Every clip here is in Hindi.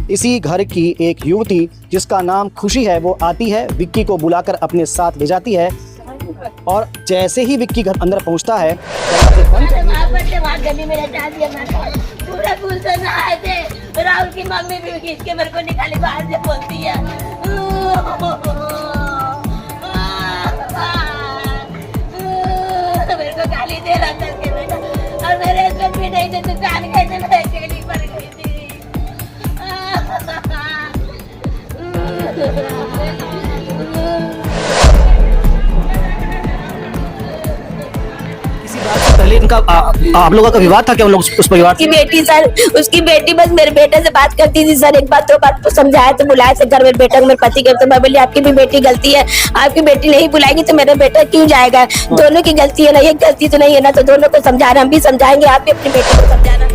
इसी घर की एक युवती जिसका नाम खुशी है वो आती है, विक्की को बुलाकर अपने साथ ले जाती है और जैसे ही विक्की घर अंदर पहुंचता है राहुल की मम्मी भी खींच के मेरे को निकाली बाहर से बोलती है मेरे को गाली दे रहा था कि बेटा और मेरे हस्बैंड भी नहीं थे, तो जान कैसे मैं अकेली पड़ गई थी। पहले इनका आप लोगों का विवाद था क्या? उन लोग उस परिवार की बेटी सर, उसकी बेटी बस मेरे बेटे से बात करती थी सर। एक बात तो बात को समझाया तो बुलाया से घर, मेरे बेटा को मेरे पति के, तो मैं बोली आपकी भी बेटी गलती है, आपकी बेटी नहीं बुलाएगी तो मेरा बेटा क्यों जाएगा? दोनों की गलती है ना, एक गलती तो नहीं है ना, तो दोनों को समझाना, हम भी समझाएंगे, आप भी अपनी बेटी को समझाना।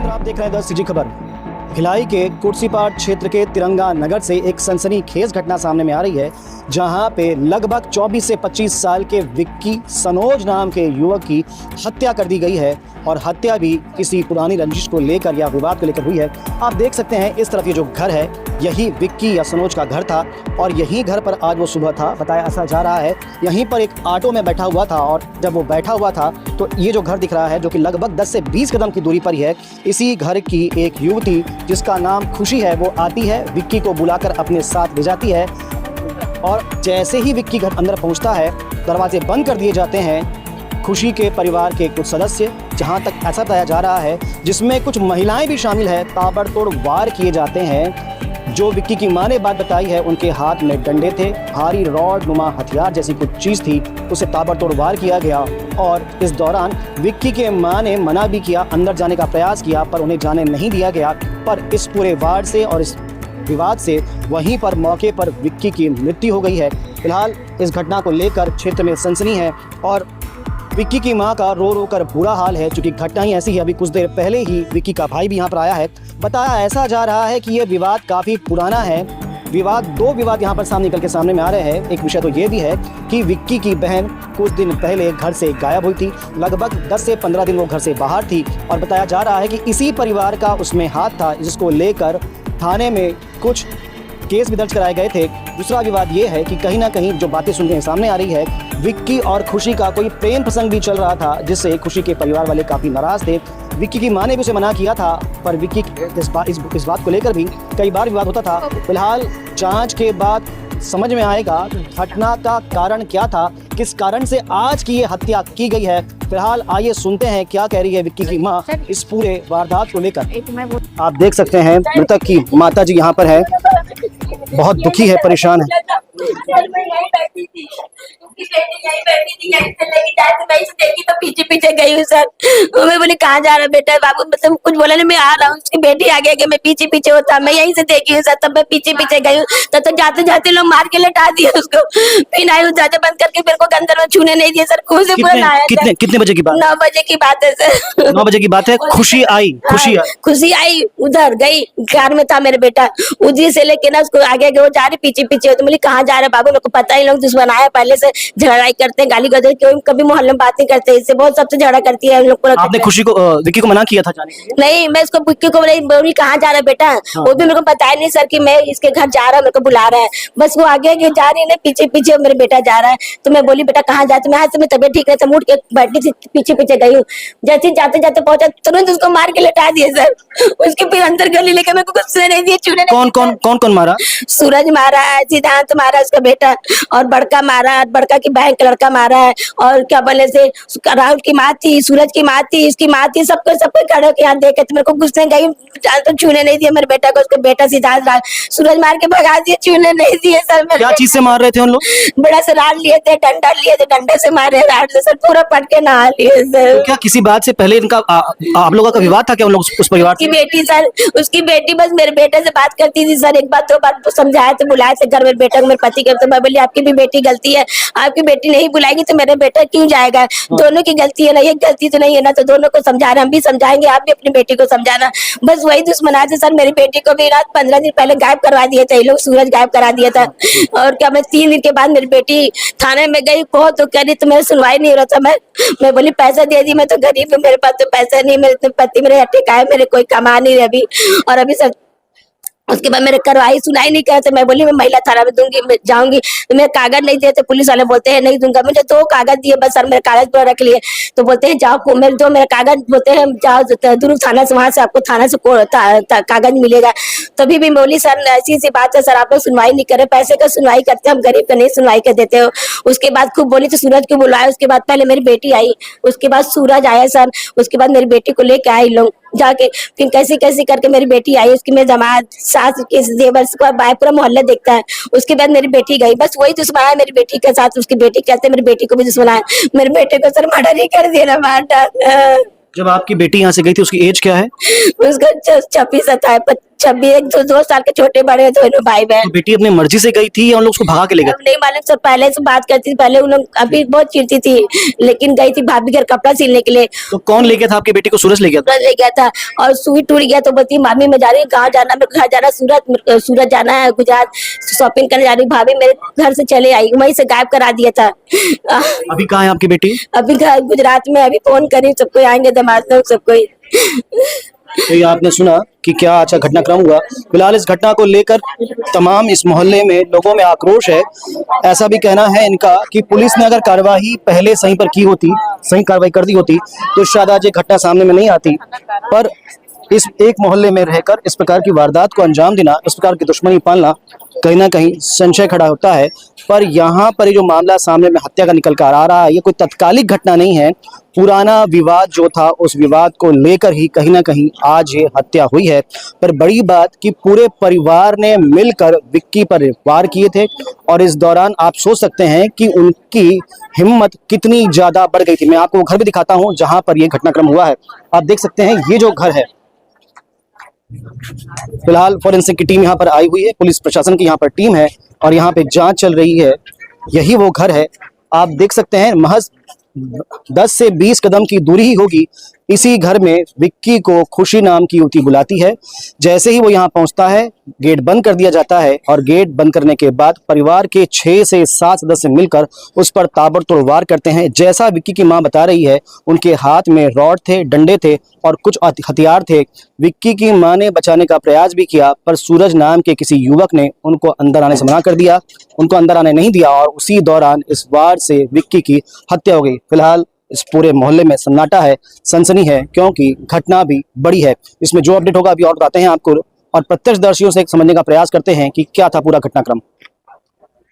आप देख रहे हैं 10 सीजी खबर। भिलाई के कुर्सीपाट क्षेत्र के तिरंगा नगर से एक सनसनीखेज घटना सामने में आ रही है, जहां पे लगभग 24 से 25 साल के विक्की सनोज नाम के युवक की हत्या कर दी गई है और हत्या भी किसी पुरानी रंजिश को लेकर या विवाद को लेकर हुई है। आप देख सकते हैं इस तरफ ये जो घर है यही विक्की या सनोज का घर था और यही घर पर आज वो सुबह था। बताया ऐसा जा रहा है यहीं पर एक ऑटो में बैठा हुआ था और जब वो बैठा हुआ था तो ये जो घर दिख रहा है जो कि लगभग 10 से 20 कदम की दूरी पर ही है, इसी घर की एक युवती जिसका नाम खुशी है वो आती है, विक्की को बुलाकर अपने साथ ले जाती है और जैसे ही विक्की घर अंदर पहुंचता है दरवाजे बंद कर दिए जाते हैं। खुशी के परिवार के कुछ सदस्य, जहां तक ऐसा बताया जा रहा है, जिसमें कुछ महिलाएं भी शामिल है, ताबड़तोड़ वार किए जाते हैं। जो विक्की की मां ने बात बताई है उनके हाथ में डंडे थे, भारी रॉड नुमा हथियार जैसी कुछ चीज़ थी, उसे ताबड़तोड़ वार किया गया और इस दौरान विक्की के मां ने मना भी किया, अंदर जाने का प्रयास किया पर उन्हें जाने नहीं दिया गया। पर इस पूरे वार से और इस विवाद से वहीं पर मौके पर विक्की की मृत्यु हो गई है। फिलहाल इस घटना को लेकर क्षेत्र में सनसनी है और विक्की की मां का रो रो कर बुरा हाल है, क्योंकि घटना ही ऐसी है। अभी कुछ देर पहले ही विक्की का भाई भी यहाँ पर आया है। बताया ऐसा जा रहा है कि ये विवाद काफ़ी पुराना है। दो विवाद यहाँ पर निकल के सामने में आ रहे हैं। एक विषय तो ये भी है कि विक्की की बहन कुछ दिन पहले घर से गायब हुई थी, लगभग 10 से 15 दिन वो घर से बाहर थी और बताया जा रहा है कि इसी परिवार का उसमें हाथ था, जिसको लेकर थाने में कुछ केस भी दर्ज कराए गए थे। दूसरा विवाद ये है कि कहीं ना कहीं जो बातें सुनने में सामने आ रही है, विक्की और खुशी का कोई प्रेम प्रसंग भी चल रहा था, जिससे खुशी के परिवार वाले काफ़ी नाराज़ थे। विक्की की मां ने भी उसे मना किया था, पर विक्की इस बात को लेकर भी कई बार विवाद होता था। फिलहाल जांच के बाद समझ में आएगा घटना का कारण क्या था, किस कारण से आज की ये हत्या की गई है। फिलहाल आइए सुनते हैं क्या कह रही है विक्की की मां इस पूरे वारदात को लेकर। आप देख सकते हैं मृतक की माता जी यहाँ पर है, बहुत दुखी है, परेशान है। तो पीछे पीछे गई हूँ सर। मैं बोली कहाँ जा रहा बेटा? बाबू मतलब कुछ बोला नहीं, मैं आ रहा हूँ। उसकी बेटी आगे आगे मैं पीछे पीछे होता, मैं यहीं से देखी हूँ सर। तब मैं पीछे पीछे गई हूँ तो जाते जाते लोग मार के लटा दिए उसको। फिर आई हूँ दरवाजा बंद करके, मेरे को अंदर में छूने नहीं दिए सर। खुद से पूरा लाया। कितने बजे की बात? 9 बजे की बात है सर। 9 बजे की बात है। खुशी आई उधर गई, कार में था मेरा बेटा, उधर से लेके ना उसको आगे आगे वो जा रही, पीछे पीछे। तो बोली कहाँ जा रहे बाबू? लोग को पता ही, लोग दुश्मन आया पहले से, झगड़ा करते हैं, गाली गलौज, क्यों कभी मोहल्ले में बात नहीं करते, इससे बहुत सबसे झगड़ा करती है लोग को। आपने खुशी को विक्की को मना किया था जाने के लिए? नहीं, मैं इसको विक्की को बोली कहाँ जा रहा है बेटा? वो भी मेरे को बताया नहीं सर कि मैं इसके घर जा रहा हूँ, मेरे को बुला रहा है। बस वो आगे आगे जा रही है, पीछे पीछे मेरे बेटा जा रहा है। तो मैं बोली बेटा कहाँ जाते? मैं से मैं तबियत ठीक है, उठ के बैठी थी, पीछे पीछे गई हूँ। जैसे जाते जाते पहुंचा तुरंत उसको मार के लटा दिए सर। उसके फिर अंदर गली लेके मेरे को कुछ नहीं दिए, छूने नहीं। कौन मारा? सूरज मारा है, सिद्धांत मारा उसका बेटा, और बड़का मारा, बड़का की बहन का लड़का मारा है, और क्या बोले से राहुल की माँ थी, सूरज की माँ थी, इसकी माँ थी, सबको खड़े होकर यहाँ देखे। तो मेरे को घुसने गई तो छूने नहीं दिया मेरे बेटा को। उसका बेटा सिद्धांत सूरज मार के भगा दिए, छूने नहीं दिए सर। क्या चीज से मार रहे थे उन लोग? बड़ा सा राड लिए थे, डंडा लिए थे, डंडे से मारे, राड से सर पूरा पट के नहा लिए सर। क्या किसी बात से पहले इनका आप लोगों का विवाद था क्या उन लोग उस परिवार की बेटी सर? उसकी बेटी बस मेरे बेटे से बात करती थी सर। एक बात तो बात समझाया तो बुलाया थे घर, मेरे बेटा को मेरे पति के। तो मैं बोली आपकी भी बेटी गलती है, आपकी बेटी नहीं बुलाएगी तो मेरा बेटा क्यों जाएगा? है, दोनों की गलती है ना, एक गलती तो नहीं है ना, तो दोनों को समझाना, हम भी समझाएंगे, आप भी अपनी बेटी को समझाना। बस वही दुश्मनात है सर। मेरी बेटी को भी रात 15 दिन पहले गायब करवा दिए थे, ये लोग सूरज गायब करा दिया था। और क्या, मैं 3 दिन के बाद मेरी बेटी थाने में गई, बहुत तो कह रही तो मेरी सुनवाई नहीं हो रहा था। मैं बोली पैसा दे दी, मैं तो गरीब हूँ, मेरे पास तो पैसा नहीं, मेरे तो पति मेरे हट्टे का है, मेरे कोई कमा नहीं रहे अभी। और अभी सब उसके बाद मेरे करवाई सुनाई नहीं करते। मैं बोली मैं महिला थाना में दूंगी, मैं जाऊंगी, तो मेरे कागज नहीं देते, पुलिस वाले बोलते हैं नहीं दूंगा। मुझे 2 कागज दिए बस सर, मेरे कागज पूरा रख लिए, तो बोलते हैं जाओ, मेरे कागज बोलते हैं जाओ दुर्ग थाना से, वहां से आपको थाना से कागज मिलेगा। तभी भी बोली सर ऐसी सी बात है सर, आप लोग सुनवाई नहीं करे, पैसे का सुनवाई करते, हम गरीब का नहीं सुनवाई कर देते हो। उसके बाद खूब बोली तो सूरज को बुलाया, उसके बाद पहले मेरी बेटी आई, उसके बाद सूरज आया सर, उसके बाद मेरी बेटी को लेके आई लोग जाके, फिर कैसे कैसे करके मेरी बेटी आई, उसकी मेरे दामाद सास के देवर को पूरा मोहल्ला देखता है। उसके बाद मेरी बेटी गई, बस वही दुश्मन है मेरी बेटी के साथ, उसकी बेटी कहते मेरी बेटी को भी दुश्मन है, मेरे बेटे को सर मर्डर ही कर दिया, मार डाल। जब आपकी बेटी यहाँ से गई थी उसकी एज क्या है? उसका 26 है, 26 2 साल के छोटे बड़े दोनों भाई बहन। तो बेटी अपनी मर्जी से गई थी या उन लोग उसको भगा के ले गए? अब नहीं मालूम सर, पहले से बात करती थी, पहले उन लोग अभी बहुत चिढ़ती थी, लेकिन गई थी भाभी घर कपड़ा सिलने के लिए। तो कौन ले गया था आपकी बेटी को? सूरज ले गया था? सूरज ले गया था, और सुई टूट गया तो बोलती मामी मैं जा रही हूँ, कहाँ जाना, मेरे को घर जाना, सूरज जाना है गुजरात शॉपिंग करने जा रही हूँ। भाभी मेरे घर से चले आई, वहीं से गायब करा दिया था। अभी कहाँ है आपकी बेटी? अभी घर गुजरात में, अभी फोन करी सबको, आएंगे दामाद लोग सबको। तो ये आपने सुना कि क्या अच्छा घटनाक्रम हुआ। फिलहाल इस घटना को लेकर तमाम इस मोहल्ले में लोगों में आक्रोश है। ऐसा भी कहना है इनका कि पुलिस ने अगर कार्रवाई पहले सही पर की होती, सही कार्रवाई कर दी होती, तो शायद आज ये घटना सामने में नहीं आती। पर इस एक मोहल्ले में रहकर इस प्रकार की वारदात को अंजाम देना, इस प्रकार की दुश्मनी पालना, कहीं ना कहीं संशय खड़ा होता है। पर यहाँ पर जो मामला सामने में हत्या का निकल कर आ रहा है, ये कोई तत्कालिक घटना नहीं है। पुराना विवाद जो था, उस विवाद को लेकर ही कहीं ना कहीं आज ये हत्या हुई है। पर बड़ी बात कि पूरे परिवार ने मिलकर विक्की पर वार किए थे, और इस दौरान आप सोच सकते हैं कि उनकी हिम्मत कितनी ज्यादा बढ़ गई थी। मैं आपको घर भी दिखाता हूँ जहां पर यह घटनाक्रम हुआ है। आप देख सकते हैं ये जो घर है, फिलहाल फोरेंसिक की टीम यहाँ पर आई हुई है, पुलिस प्रशासन की यहाँ पर टीम है, और यहाँ पे जांच चल रही है। यही वो घर है, आप देख सकते हैं, महज 10 से 20 कदम की दूरी ही होगी। इसी घर में विक्की को खुशी नाम की युवती बुलाती है। जैसे ही वो यहाँ पहुंचता है, गेट बंद कर दिया जाता है, और गेट बंद करने के बाद परिवार के 6 से 7 सदस्य मिलकर उस पर ताबड़तोड़ वार करते हैं। जैसा विक्की की मां बता रही है, उनके हाथ में रॉड थे, डंडे थे और कुछ हथियार थे। विक्की की मां ने बचाने का प्रयास भी किया, पर सूरज नाम के किसी युवक ने उनको अंदर आने से मना कर दिया, उनको अंदर आने नहीं दिया, और उसी दौरान इस वार से विक्की की हत्या हो गई। फिलहाल इस पूरे मोहल्ले में सन्नाटा है, सनसनी है, क्योंकि घटना भी बड़ी है। इसमें जो अपडेट होगा अभी और बताते हैं आपको, और प्रत्यक्षदर्शियों से समझने का प्रयास करते हैं कि क्या था पूरा घटनाक्रम।